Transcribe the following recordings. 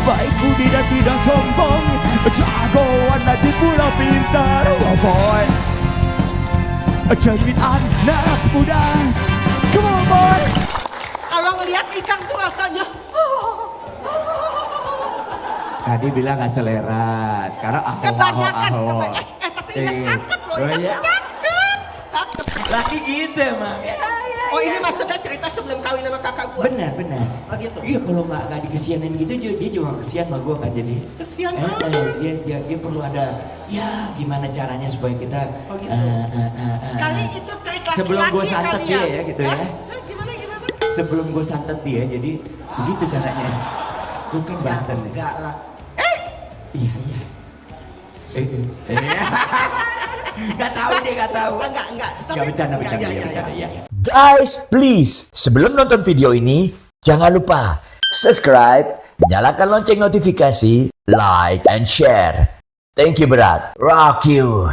baik budi dan tidak sombong, jagoan di pulau pintar. Oh boy, jadi anak muda. Come on boy. Kalau ngelihat ikan tuh rasanya Tadi bilang gak selera, sekarang kebanyakan. aho. Tapi ingat cakep loh, Oh, iya? cakep. Laki gitu emang. Oh ini maksudnya cerita sebelum kawin sama kakak gua. Benar. Oh gitu. Iya kalau nggak dikesianin gitu dia juga kesian sama gue kan jadi. Kesian Dia perlu ada ya gimana caranya supaya kita. Oh gitu. Kali itu trik laki-laki sebelum gue santet kali dia ya gitu ya. Gimana? Sebelum gue santet dia jadi begitu caranya. Bukan Banten. Enggak lah. Iya. Gak tahu. Enggak. Gak bercanda ya. Guys, please, sebelum nonton video ini, jangan lupa subscribe, nyalakan lonceng notifikasi, like, and share. Thank you, berat. Rock you.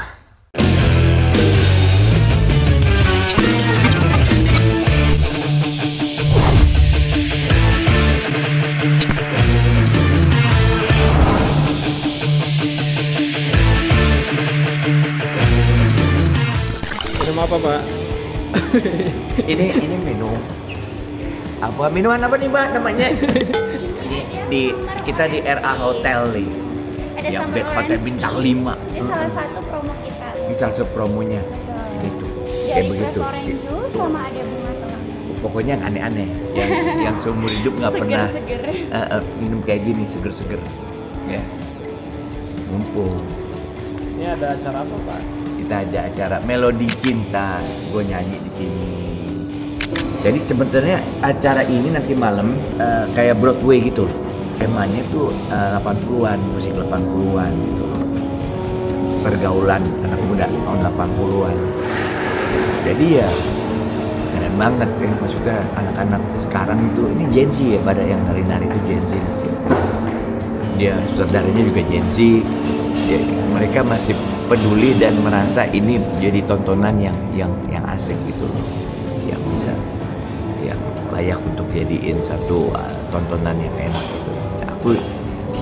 Minum apa, Pak? ini minum apa minuman apa nih Mbak namanya? di kita di RA Hotel nih. Ada Yang sama bed hotel Orange bintang Tea. 5. Ini salah satu promo kita. Di salah satu promonya. Ini tuh. Kayak Dari begitu. fresh orange juice sama ada bunga telang. Pokoknya yang aneh-aneh, yang seumur hidup nggak pernah Seger-seger. minum kayak gini seger-seger. Ya. Mumpung Ini ada acara apa, Pak? kita ada acara Melodi Cinta, gue nyanyi di sini. Jadi sebenarnya acara ini nanti malam kayak Broadway gitu. Temanya tuh 80-an, musik 80-an gitu. Pergaulan anak muda tahun 80-an. Jadi ya keren banget ya, maksudnya anak-anak sekarang itu ini Gen Z ya, pada yang nari-nari itu Gen Z. Dia saudaranya juga Gen Z. Ya, mereka masih peduli dan merasa ini jadi tontonan yang asik gitu loh, yang bisa yang layak untuk jadiin satu tontonan yang enak gitu. Aku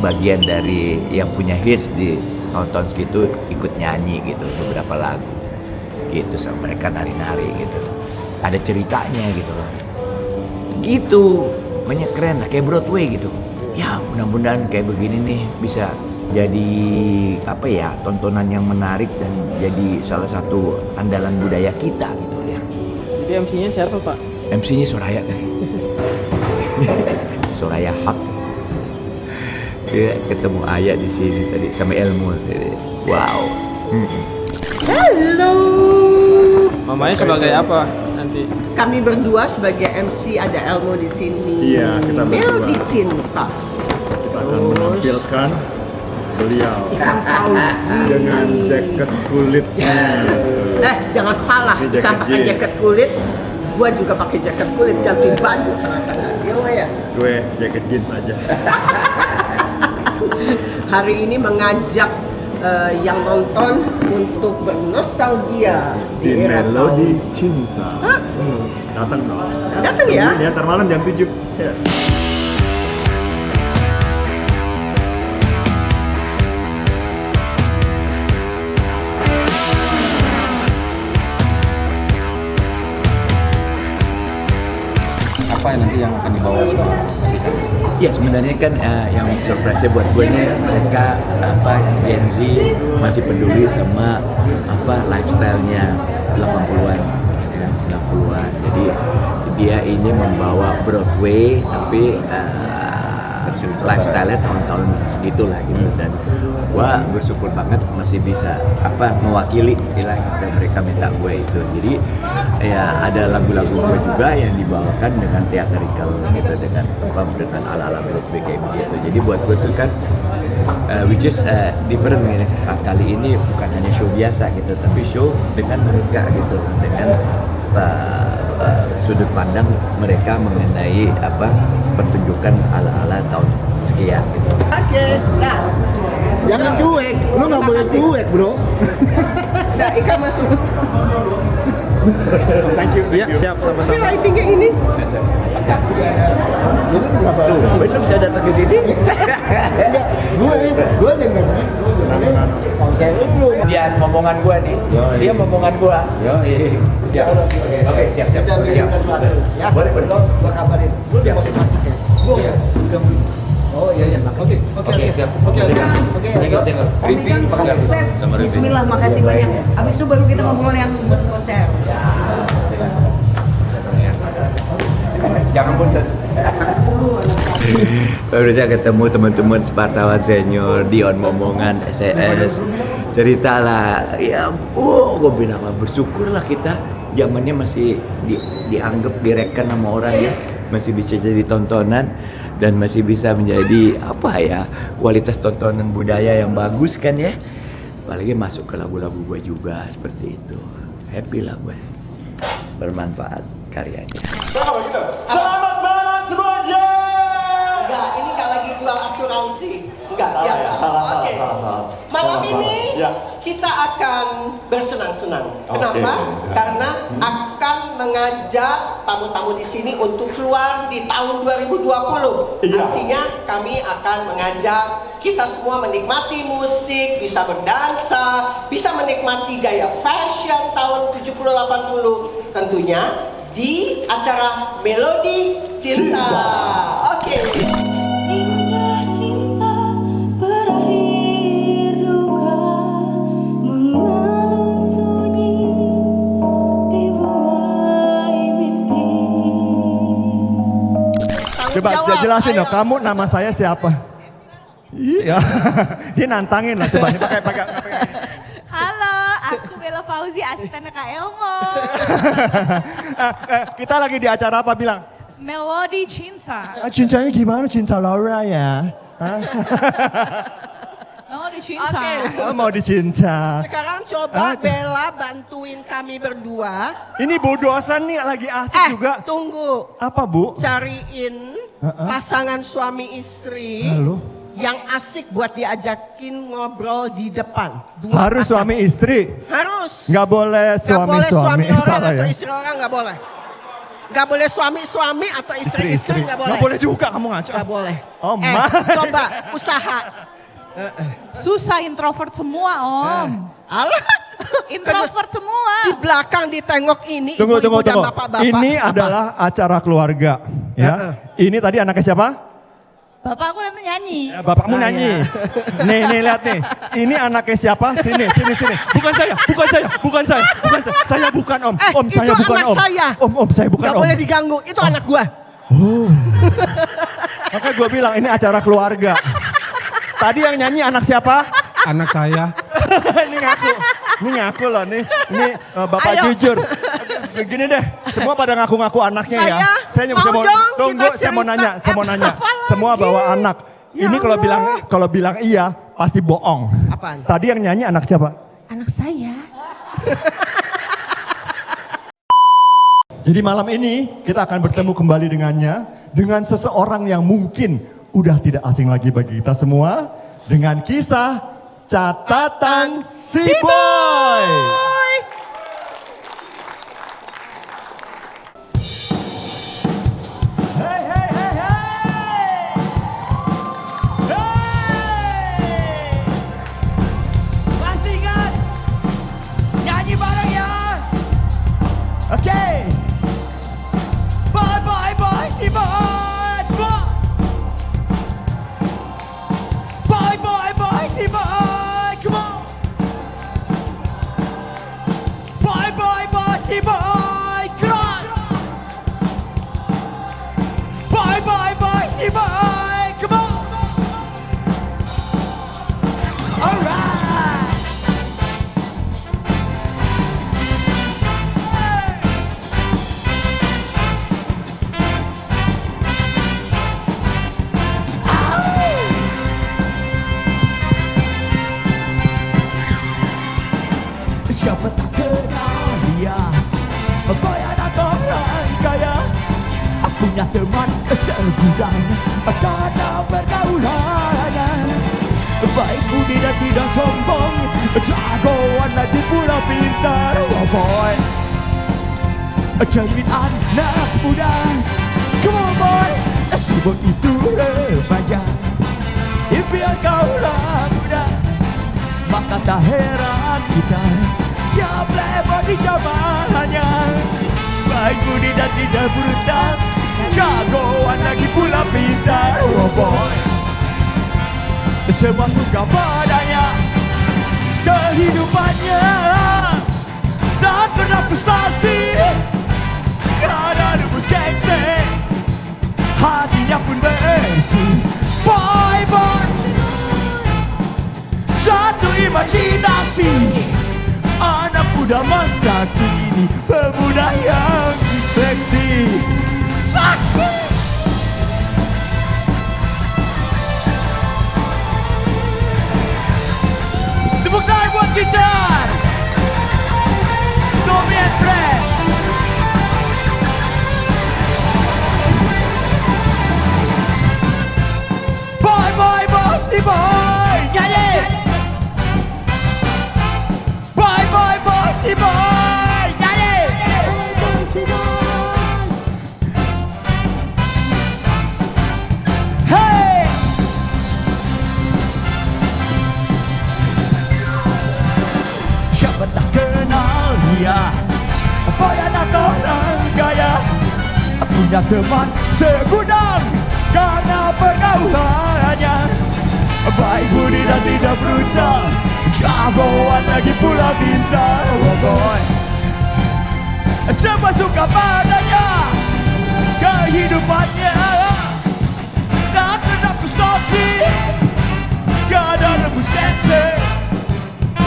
bagian dari yang punya hits di tahun-tahun segitu, ikut nyanyi gitu beberapa lagu gitu sama mereka nari-nari gitu, ada ceritanya gitu loh, gitu banyak keren lah, kayak Broadway gitu ya. Mudah-mudahan kayak begini nih bisa jadi apa ya, tontonan yang menarik dan jadi salah satu andalan budaya kita gitu ya. Jadi MC-nya siapa, Pak? MC-nya Soraya tadi. Soraya Hak. Dia ketemu Ayah di sini tadi sama Elmo tadi. Wow. Halo. Mamanya sebagai apa nanti? Kami berdua sebagai MC, ada Elmo di sini. Iya, kita berdua. Melodi Cinta. Kita akan menampilkan beliau Ikang Fauzi dengan jaket kulitnya. Jangan salah, Ini bukan jaket pakai jeans. jaket kulit. Gua juga pakai jaket kulit, ganti baju tengah-tengah. Gimana ya? Gue jaket jeans aja. Hari ini mengajak yang nonton untuk bernostalgia Di era Melodi tahun. Cinta. Hah? Datang dong. Datang ya? Tungguin ya, ntar malam jam 7. Apa yang nanti yang akan dibawa pastikan? Ya sebenarnya kan yang surprise buat gue nih, mereka Gen Z masih peduli sama lifestyle-nya 80-an ya, 90-an. Jadi dia ini membawa Broadway tapi lifestyle-nya tahun-tahun segitulah gitu, dan gua bersyukur banget masih bisa mewakili istilahnya mereka minta gue itu. Jadi ya ada lagu-lagu gue juga yang dibawakan dengan theatrical gitu, dengan ala-ala Broadway kayak begitu. Jadi buat gue tuh kan which is different ini. Kali ini bukan hanya show biasa gitu, tapi show dengan mereka gitu, dengan sudut pandang mereka mengenai pertunjukan ala-ala tahun sekian gitu. Oke, nah. Jangan cuek, lu nggak boleh cuek bro. Nah, Ika masuk. Thank you. Iya, siap Ini sama-sama. lightingnya ini. Tuh, belum saya datang ke sini. Gue dengarnya. Dia momongan gua nih. Dia momongan gua. Ya. Oke, siap. Boleh. Gue kabarin. Gue udah masuk ya. Oh iya. Oke. siap. Oke. Tengok. Briefing pegang sama briefing. Bismillah, makasih banyak. Habis itu baru kita ngomong yang buat konser. Jangan bosan. Baru saya ketemu teman-teman Spartawan senior Dion Momongan SES. Ceritalah, ya, gue bilang bersyukurlah kita zamannya masih dianggap direken sama orang ya, masih bisa jadi tontonan dan masih bisa menjadi apa ya, kualitas tontonan budaya yang bagus kan ya. Apalagi masuk ke lagu-lagu gue juga seperti itu. Happy lah gue, bermanfaat karyanya. Selamat malam semuanya. Enggak, ini nggak lagi jual asuransi. Enggak, Salah, biasa. salah. Malam Salah, ini ya. kita akan bersenang-senang. Oke. Kenapa? Karena akan mengajak tamu-tamu di sini untuk keluar di tahun 2020. Iya. Artinya kami akan mengajak kita semua menikmati musik, bisa berdansa, bisa menikmati gaya fashion tahun 70-80 tentunya di acara Melodi Cinta. Oke. Indah cinta berakhir duka, mengalun sunyi dibuai mimpi. Coba jelasin dong, kamu nama saya siapa? Iya, dia nantangin lah. Coba nih pakai. Halo, aku Bella Fauzi, asisten Kak Elmo. Kita lagi di acara apa bilang? Melodi Cinta. Cintanya gimana? Cinta Laura ya? Hah? Melodi Cinta. Oh, mau dicinta. Sekarang coba Bella bantuin kami berdua. Ini bodosan nih lagi asik juga. Tunggu. Apa Bu? Cariin pasangan suami istri Halo? yang asik buat diajakin ngobrol di depan. Harus pasangan. suami istri. Harus. Nggak boleh Nggak boleh suami orang Salah atau ya? istri orang nggak boleh. Nggak boleh suami atau istri nggak boleh. Nggak boleh juga kamu ngaco. Nggak boleh. Oh, my. Coba usaha. Susah introvert semua Om. Alah. Introvert semua. Di belakang ditengok ini Tunggu. ibu-ibu dan bapak-bapak. Ini Apa? adalah acara keluarga. Ya. Ini tadi anaknya siapa? Bapakku nanti nyanyi. Ya, bapakmu nyanyi. Nih lihat nih. Ini anaknya siapa? Sini. Bukan saya. Saya bukan Om. Om itu saya bukan anak Om. saya. Om saya bukan Nggak Om. boleh diganggu. Itu anak gua. Makanya gue bilang ini acara keluarga. Tadi yang nyanyi anak siapa? Anak saya. Ini ngaku loh nih. Ini bapak Ayo. jujur. Gini deh, semua pada ngaku-ngaku anaknya ya. Saya mau dong tunggu, kita saya mau nanya. cerita. Apa Semua lagi? bawa anak. Ya Ini kalau bilang iya pasti bohong. Apaan? Tadi yang nyanyi anak siapa? Anak saya. Jadi malam ini kita akan bertemu kembali dengannya. Dengan seseorang yang mungkin udah tidak asing lagi bagi kita semua. Dengan kisah Catatan Si Boy. Hey, hey, hey, hey. Hey. Masih ingat? Nyanyi bareng ya. Oke. Bye bye bye si boy. Bye bye bye si boy. Come on. Bye bye bye si boy. Come on. Bye bye bye si boy. Come on. All right. Siapa tak kenal dia? Boy anak orang kaya. Punya teman segudang karena pergaulannya. Baik budi dan tidak sombong, jagoan di pula pintar. Oh boy, cermin anak muda. Come on boy, sebut itu remaja. Impian kaulah muda, maka tak heran kita dia playboy di zamannya. Baik budi dan tidak brutal, jagoan lagi pula pintar. Oh boy, semua suka padanya, kehidupannya tak pernah frustasi, karena rebus gengsi, hatinya pun bersih. Boy boy, satu imajinasi, anak muda masa kini, pemuda yang seksi. Seksi. Tepuk tangan buat gitar Tommy and Fred. Boy, boy, bossy boy, nyanyi. Boy, boy, bossy boy, nyanyi. Hey. Siapa tak kenal dia, boy anak orang kaya, punya teman segudang karena pergaulannya. Baik budi dan tidak brutal, jagoan lagi pula pintar. Oh boy, semua suka padanya, kehidupannya tak pernah frustasi, gak ada rebus gengsi,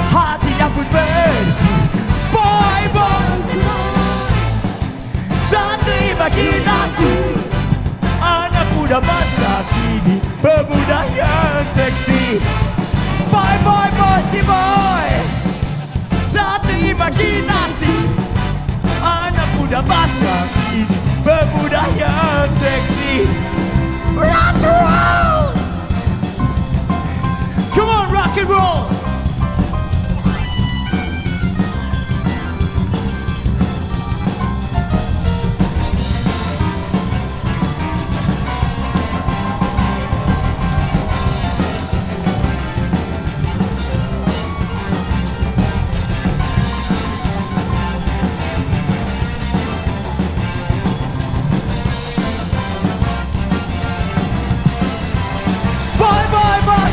hatinya pun bersih. Boy boy, satu imajinasi, anak muda masa kini, pemuda yang seksi. Boy boy bossy boy, satu imajinasi, anak muda masa kini, pemuda yang seksi. Rock and roll, come on rock and roll.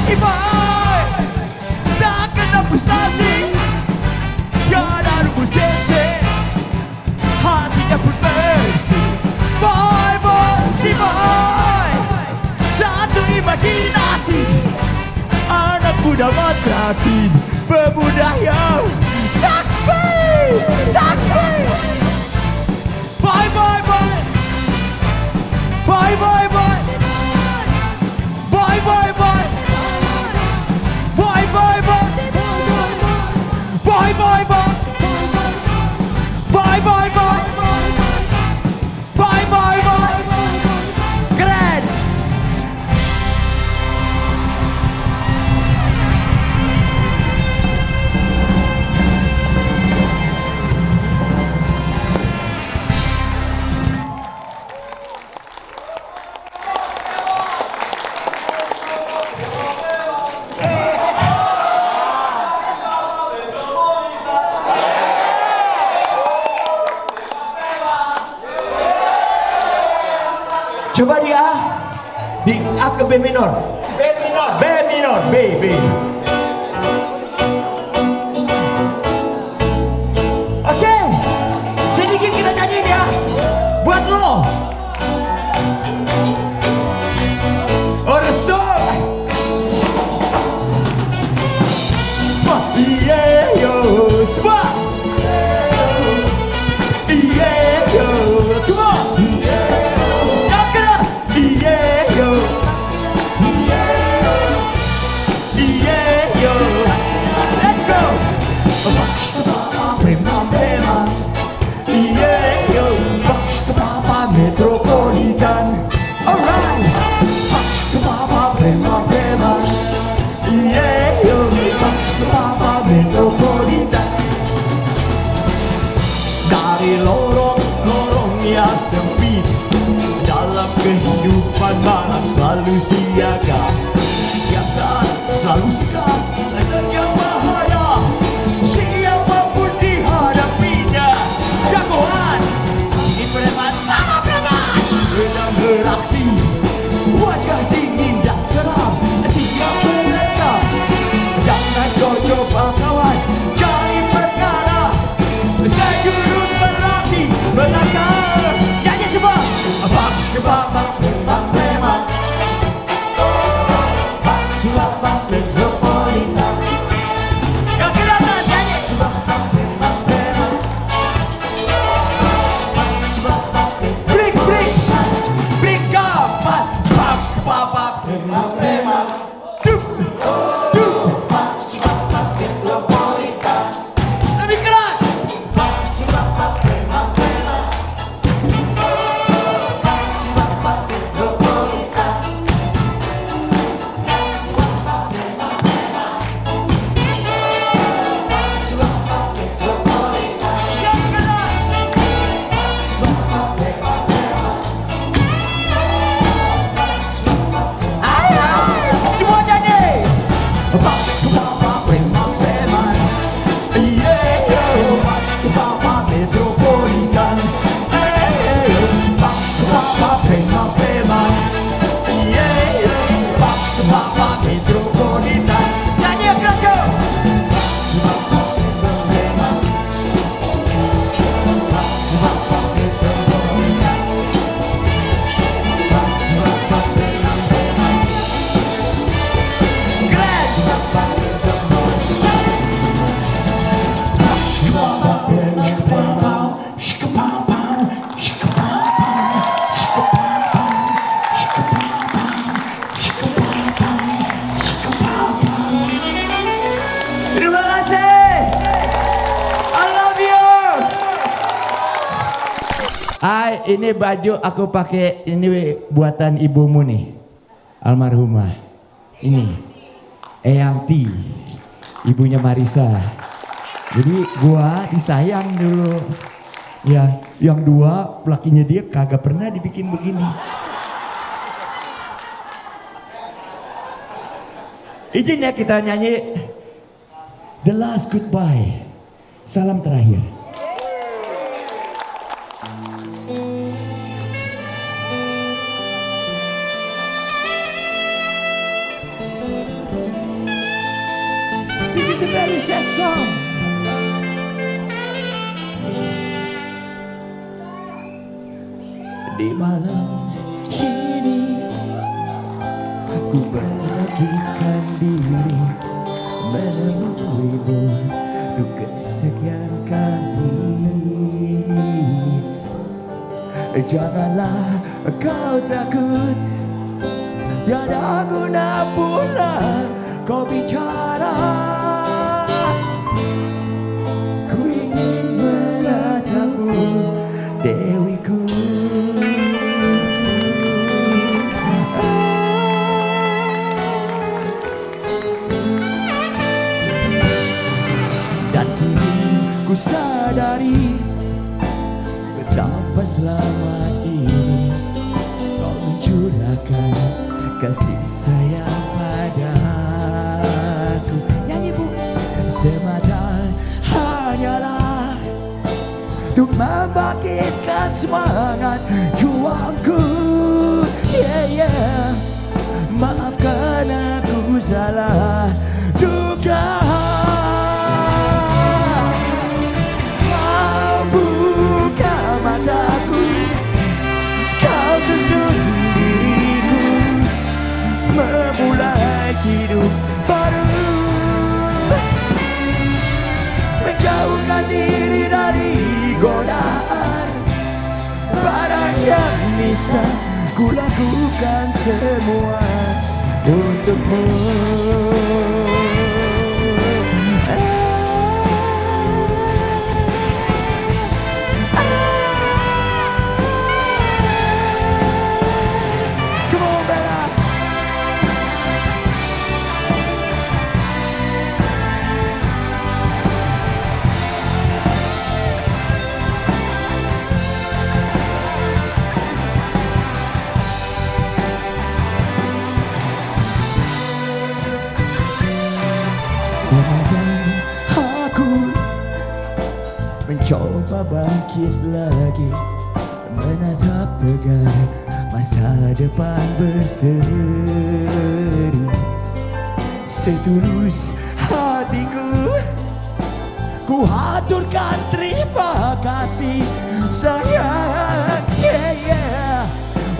Boy, tak kena frustasi, gak ada rebus gengsi, hatinya pun bersih. Boy, boy, si boy, satu imajinasi, anak muda masa kini, pemuda yang seksi, seksi. Boy, boy, boy, boy, boy, boy, boy, boy, boy. Boy, boy, boy, boy, boy, boy, boy, boy, boy, boy, boy, boy, keren. Coba dia di A ke B minor, B minor, B minor, B, B. Oke, sedikit kita nyanyi ya, buat lo. Restu. Semua, iya yo, semua. Iya yo, semua. Yeah. selalu siaga. Setiap saat selalu sigap, terjang bahaya. Siapapun dihadapinya, jagoan. Sini preman sama preman, sedang beraksi. Wajah dingin dan seram, siap mereka. Jangan kau coba kawan, cari perkara. Sejurus berarti benarkah? Nyanyi semua. Bang sebab memang memang. Bang sebab metropolitan. Yang kelihatan nyanyi. Sebab memang memang. Bang sebab break break break kapan. Bang sebab memang memang. Dup dup. Bang sebab metropolitan. Lebih keras. Bang sebab memang memang. Bang sebab metropolitan. Bang sebab metropolitan. Yang keras. Ayo, semua nyanyi. Bang sebab memang memang. Yeah, bang sebab metropolitan. Bang sebab memang memang. Yeah, bang sebab metropolitan. Nyanyi yang keras yo. Bang sebab memang memang. Bang sebab metropolitan. Bang sebab memang memang. Keren. Bang metropolitan. Terima kasih. I love you. Hai, ini baju aku pakai ini buatan ibumu nih, almarhumah. Ini Eyang Ti, ibunya Marisa. Jadi gua disayang dulu. Ya, yang dua lakinya dia kagak pernah dibikin begini. Izin ya kita nyanyi The Last Goodbye. Salam terakhir. This is a very sad song. Di malam ini aku berlatihkan diri menemuimu untuk kesekian kali. Janganlah kau takut, tiada guna pula kau bicara. Ku ingin menatapmu, Dewiku. Dan kini ku sadari betapa selama ini kau mencurahkan kasih sayang padaku. Nyanyi bu. Semata hanyalah untuk membangkitkan semangat juangku. Yeah, yeah. Maafkan aku salah duga. Kau buka mataku, kau tuntun diriku memulai hidup baru, menjauhkan diri dari godaan barang yang nista. Ku lakukan semua untukmu. Come on, Bella. Terkadang aku mencoba bangkit lagi, menatap tegar masa depan berseri. Setulus hatiku, ku haturkan terima kasih sayang.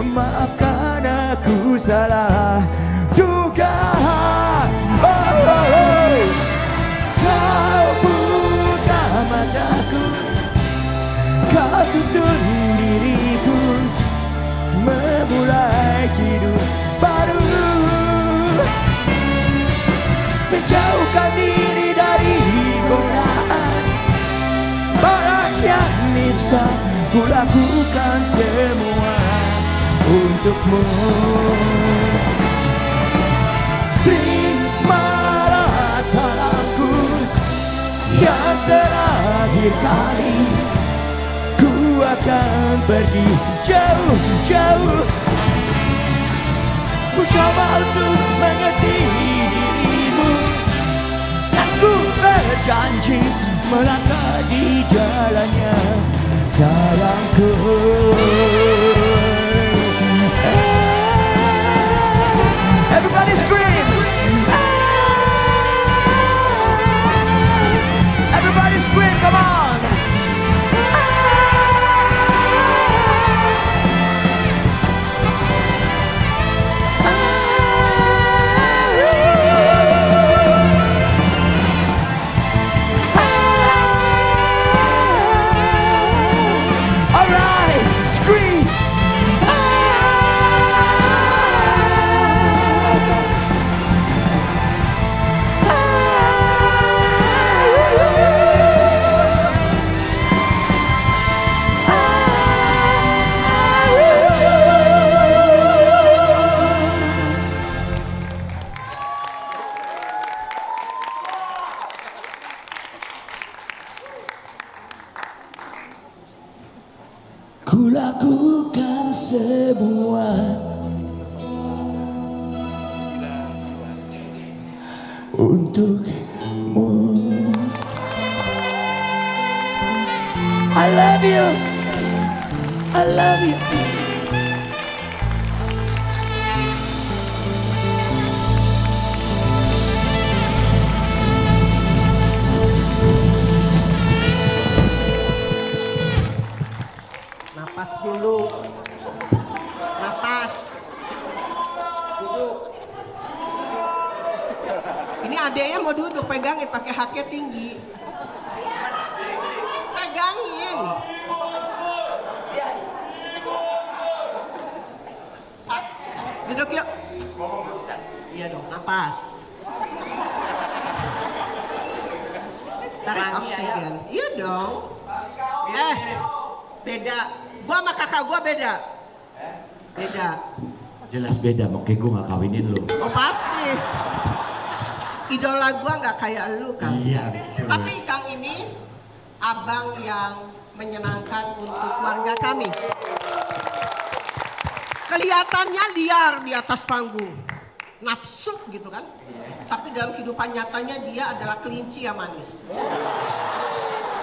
Maafkan aku salah duga. Kau buka mataku, kau tuntun diriku memulai hidup baru, menjauhkan diri dari godaan barang yang nista. Ku lakukan semua untukmu. Terimalah salamku yang terakhir kali. Ku akan pergi jauh-jauh. Ku coba untuk mengerti dirimu, dan ku berjanji melangkah di jalannya, sayangku. Everybody scream! Everybody scream, come on! Alright, scream! Ku lakukan semua untukmu. I love you. I love you. Napas dulu. Napas. Duduk. Ini adeknya mau duduk, pegangin pakai haknya tinggi. Pegangin. Ah, duduk yuk. Iya dong, napas. Tarik oksigen. Iya dong. Beda. Gua sama kakak gua beda. Beda. Jelas beda, makanya gue gak kawinin lu. Oh pasti. Idola gua nggak kayak lu kan. Iya, betul. Tapi Kang ini abang yang menyenangkan untuk keluarga kami. Kelihatannya liar di atas panggung, nafsu gitu kan. Tapi dalam kehidupan nyatanya dia adalah kelinci yang manis.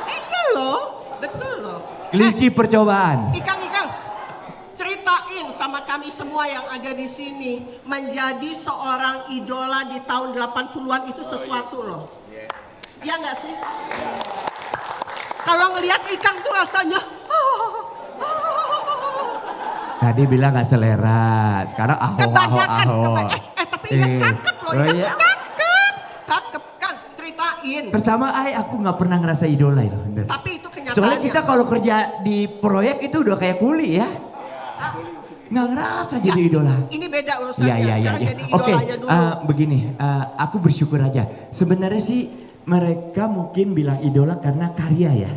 Iya loh, betul loh. Kelinci percobaan. Ikang, ceritain sama kami semua yang ada di sini, menjadi seorang idola di tahun 80-an itu sesuatu loh. Ya nggak sih? Kalau ngelihat Ikang tuh rasanya Tadi bilang gak selera, sekarang kebanyakan. aho. Tapi Ikang cakep loh, Ikang cakep Kang, ceritain. Pertama, aku nggak pernah ngerasa idola itu. Tapi itu kenyataannya. Soalnya kita kalau kerja di proyek itu udah kayak kuli ya. Nggak ngerasa jadi idola. Ini beda urusannya. Iya. Jadi Oke, idolanya dulu. begini, aku bersyukur aja. Sebenarnya sih mereka mungkin bilang idola karena karya ya.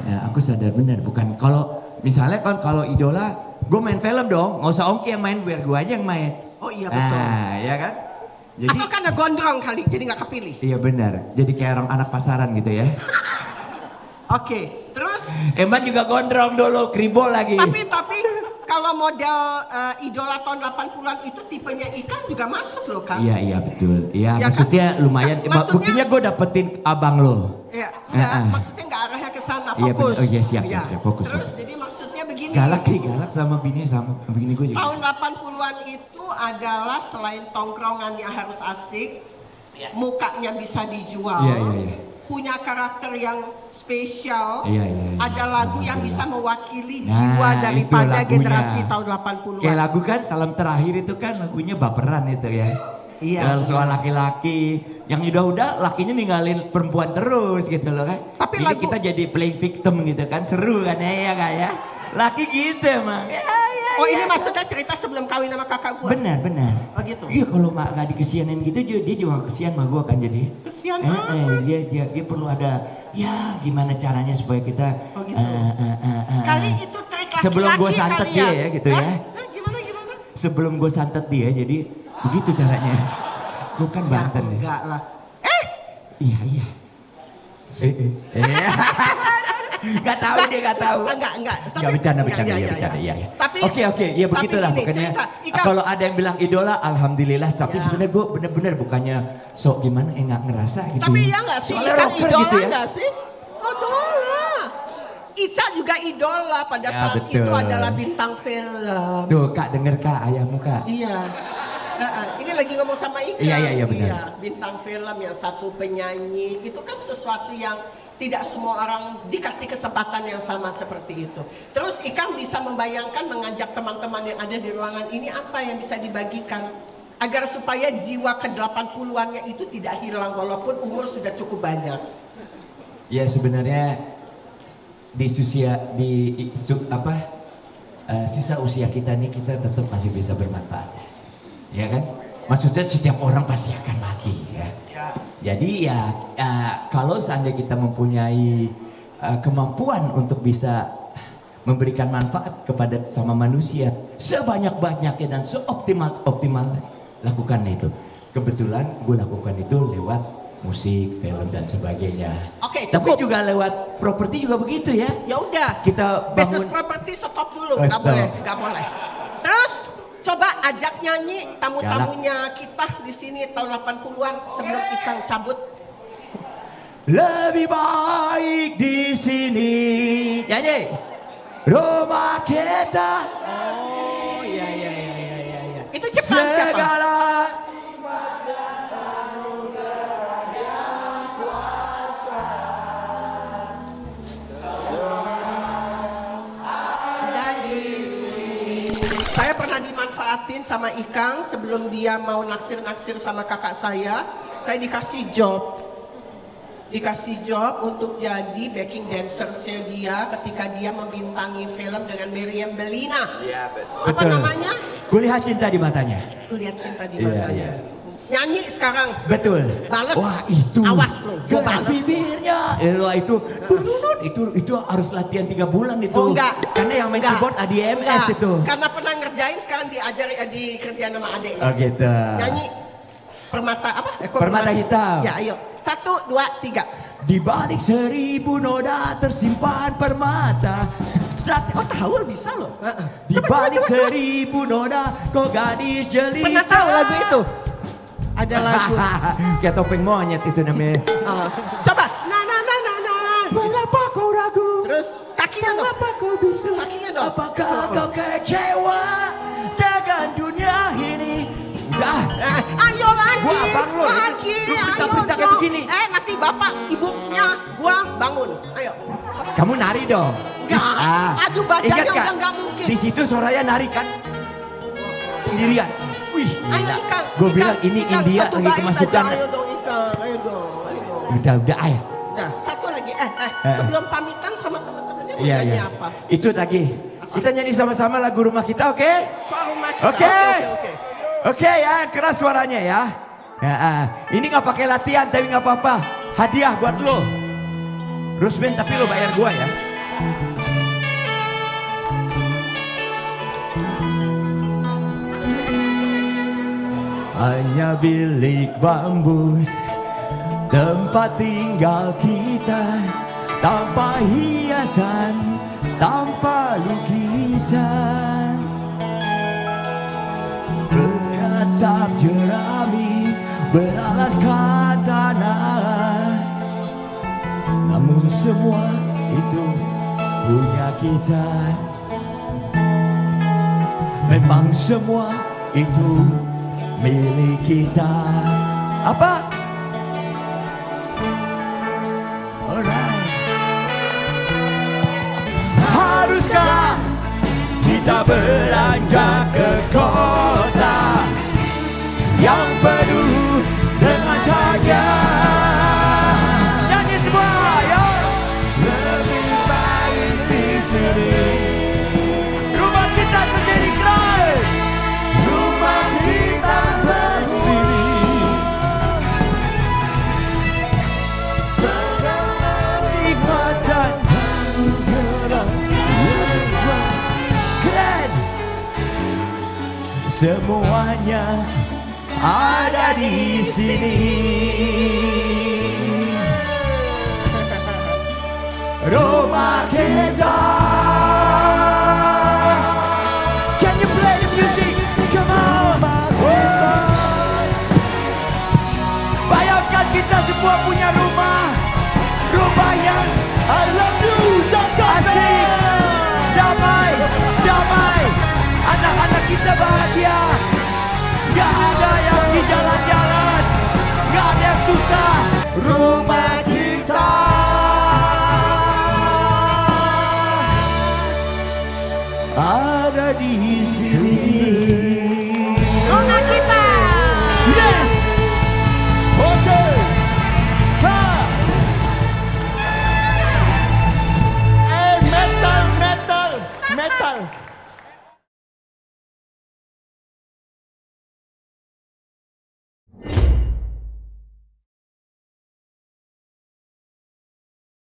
Ya, aku sadar benar, bukan kalau misalnya kan kalau idola, gue main film dong, nggak usah Ongki yang main, biar gue aja yang main. Oh iya betul. Nah, ya kan? Jadi, atau karena gondrong kali, jadi nggak kepilih. iya benar, jadi kayak orang anak pasaran gitu ya. Oke, terus? Emang juga gondrong dulu, kribo lagi. Tapi kalau model idola tahun 80-an itu tipenya Ikang juga masuk loh, Kang. Iya, iya betul. Iya, Ya, maksudnya kan? lumayan. Maksudnya- Buktinya gue dapetin abang lo. Ya, enggak, maksudnya nggak arahnya ke sana, Iya, fokus. bener. Oh, iya, siap, Ya. siap, fokus, Terus fokus. jadi maksudnya begini. Galak sih, galak sama bini gue juga. Tahun 80-an itu adalah selain tongkrongannya harus asik, mukanya bisa dijual, Iya, iya, iya. punya karakter yang spesial, Iya, iya, iya. ada lagu yang bisa mewakili Nah, jiwa itu daripada lagunya. generasi tahun 80-an. Kayak lagu kan Salam Terakhir itu kan lagunya baperan itu ya. Iya. Soal laki-laki yang udah lakinya ninggalin perempuan terus gitu loh kan. Tapi jadi lagu- kita jadi playing victim gitu kan, seru kan ya kak ya. Laki gitu emang. Ya, ya, Oh ini ya. maksudnya cerita sebelum kawin sama kakak gua? Benar, benar. Oh gitu? Iya kalau nggak dikesianin gitu dia juga kesian sama gua kan jadi. Kesian apa? Dia perlu ada ya gimana caranya supaya kita. Oh, gitu. Kali itu trik laki-laki sebelum gua santet kali dia ya gitu ya. Hah? Gimana? Sebelum gue santet dia jadi begitu caranya. Gue kan Banten ya. Enggak lah. Iya. Gak tahu dia gak tahu. Enggak. Gak bercanda Iya. ya. Tapi Oke ya tapi begitulah gini, pokoknya. cerita, Ika- Kalau ada yang bilang idola, alhamdulillah. Tapi Ya. sebenarnya gue bener-bener bukannya sok gimana nggak ngerasa gitu. Tapi ya nggak sih, Soalnya Ica rocker idola gitu ya. nggak sih? Idola. Ica juga idola pada Ya, saat betul. itu adalah bintang film. Tuh kak denger kak ayahmu kak. Iya. Ini lagi ngomong sama Ika. Iya, benar. Iya, bintang film yang satu penyanyi itu kan sesuatu yang tidak semua orang dikasih kesempatan yang sama seperti itu. Terus Ikang bisa membayangkan mengajak teman-teman yang ada di ruangan ini apa yang bisa dibagikan agar supaya jiwa ke-80-annya itu tidak hilang walaupun umur sudah cukup banyak. Ya sebenarnya di sisa usia kita nih kita tetap masih bisa bermanfaat, ya kan? Maksudnya setiap orang pasti akan mati, ya. Jadi ya kalau seandainya kita mempunyai kemampuan untuk bisa memberikan manfaat kepada sama manusia sebanyak-banyaknya dan seoptimal lakukan itu. Kebetulan gue lakukan itu lewat musik, film dan sebagainya. Oke, Tapi cukup. juga lewat properti juga begitu ya. Ya udah. Kita Business bangun. property stop dulu, Oh, nggak stop. boleh. Terus coba ajak nyanyi tamu-tamunya kita di sini tahun 80-an sebelum Ikang cabut. Lebih baik di sini. Nyanyi. Rumah kita. Oh iya. Itu Jepang siapa? Segala. Dan di sini. Saya pernah dimanfaatin sama Ikang sebelum dia mau naksir-naksir sama kakak saya dikasih job. Dikasih job untuk jadi backing dancersnya dia ketika dia membintangi film dengan Meriam Bellina. Iya betul. Apa Betul. namanya? Kulihat cinta di matanya. Kulihat cinta di Iya, matanya. iya. Nyanyi sekarang. Betul. Bales. Wah itu. Awas lo, gua Gerak bales. bibirnya. Wah itu harus latihan 3 bulan itu. Oh enggak. Karena yang main Enggak. keyboard ADMS Enggak. itu. Karena pernah ngerjain sekarang dikerjain sama adek. Oh gitu. Nyanyi permata apa? Permata hitam. Ya ayo. 1, 2, 3. Di balik 1000 noda tersimpan permata. Oh tahu bisa loh. Di balik 1000 noda kau gadis jelita. Pernah tahu lagu itu? Ada lagu. Kayak topeng monyet itu namanya. Coba. Na. Mengapa kau ragu? Terus kakinya dong. Mengapa kau bisu? Kakinya dong. Apakah kau kecewa dengan dunia ini? Udah. Ayo lagi. Gua abang lo, Lagi. lu Ayo berita-berita kayak dong. begini. Nanti bapak ibunya gua bangun. Ayo. Kamu nari dong. Enggak. Aduh, badannya Ingat udah nggak mungkin. Di situ Soraya nari kan? Sendirian. Wih, Ayo gila. Ikang. Gue Ikang, bilang ini Ikang, India satu lagi bait kemasukan. aja. Ayo dong Ikang. Ayo dong. Udah ayo. Nah, satu lagi. Sebelum pamitan sama teman-temannya mau Iya, nyanyi iya. apa? Itu tadi. Kita nyanyi sama-sama lagu rumah kita, oke? Kok rumah kita? Oke. Oke. Oke ya, keras suaranya ya. Ini nggak pakai latihan tapi nggak apa-apa. Hadiah buat lo. Rusmin tapi lo bayar gua ya. Hanya bilik bambu, tempat tinggal kita, tanpa hiasan, tanpa lukisan. atap jerami beralaskan tanah. Namun semua itu punya kita. Memang semua itu milik kita. Apa? Alright. Haruskah kita beranjak ke kota yang penuh dengan cahaya? Nyanyi semua, ya. Lebih baik di sini. Rumah kita sendiri, keras. Rumah kita sendiri. Segala nikmat dan anugerah keren. Semuanya ada di sini. Rumah kita. Can you play the music? Come on. Bayangkan kita semua punya rumah. Rumah yang I love you, asik, damai, damai. Anak-anak kita bahagia. Gak ada yang di jalan-jalan, gak ada yang susah. Rumah kita ada di sini.